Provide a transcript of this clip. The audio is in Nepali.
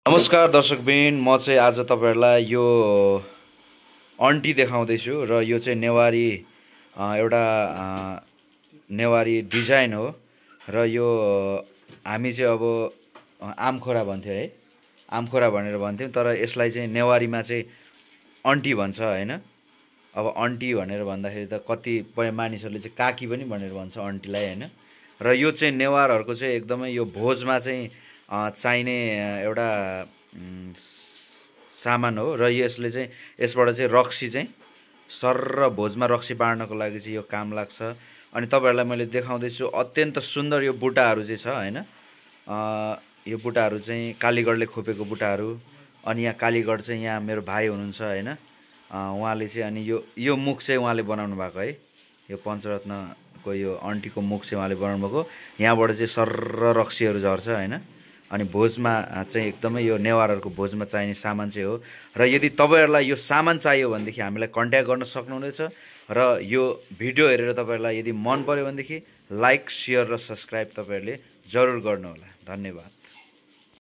नमस्कार दर्शकबिन, म चाहिँ आज तपाईहरुलाई यो अन्टी देखाउँदैछु र यो चाहिँ नेवारी एउटा नेवारी डिजाइन हो र यो हामी चाहिँ अब आमखोरा भन्थ्यो है, आमखोरा भनेर भन्थ्यौं, तर यसलाई चाहिँ नेवारीमा चाहिँ अन्टी भन्छ हैन। अब अन्टी भनेर भन्दाखेरि त कतिपय मानिसहरूले चाहिँ काकी पनि भनेर भन्छ अन्टीलाई हैन। र यो चाहिँ नेवारहरुको चाहिँ एकदमै यो भोजमा चाहिँ चाहिने एउटा सामान हो र यसले चाहिँ यसबाट चाहिँ रक्सी चाहिँ सर्र भोजमा रक्सी बाड्नको लागि चाहिँ यो काम लाग्छ। अनि तपाईहरुलाई मैले देखाउँदैछु अत्यन्त सुन्दर यो बुटाहरु चाहिँ छ हैन। यो बुटाहरु चाहिँ कालीगढले खोपेको बुटाहरु। अनि यहाँ कालीगढ चाहिँ यहाँ मेरो भाइ हुनुहुन्छ हैन। उहाँले चाहिँ अनि यो मुख चाहिँ उहाँले बनाउनु भएको है। यो पञ्चरत्नको यो अन्टीको मुख चाहिँ उहाँले बनाउनु भएको। यहाँबाट चाहिँ सर्र रक्सीहरु झर्छ हैन। अनि भोजमा चाहिँ एकदमै यो नेवारहरुको भोजमा चाहिने सामान चाहिँ हो। र यदि तपाईहरुलाई यो सामान चाहियो भनेदेखि हामीलाई कन्ट्याक्ट गर्न सक्नुहुनेछ। र यो भिडियो हेरेर तपाईहरुलाई यदि मन पर्यो भनेदेखि लाइक, शेयर र सब्स्क्राइब तपाईहरुले जरुर गर्नुहोला। धन्यवाद।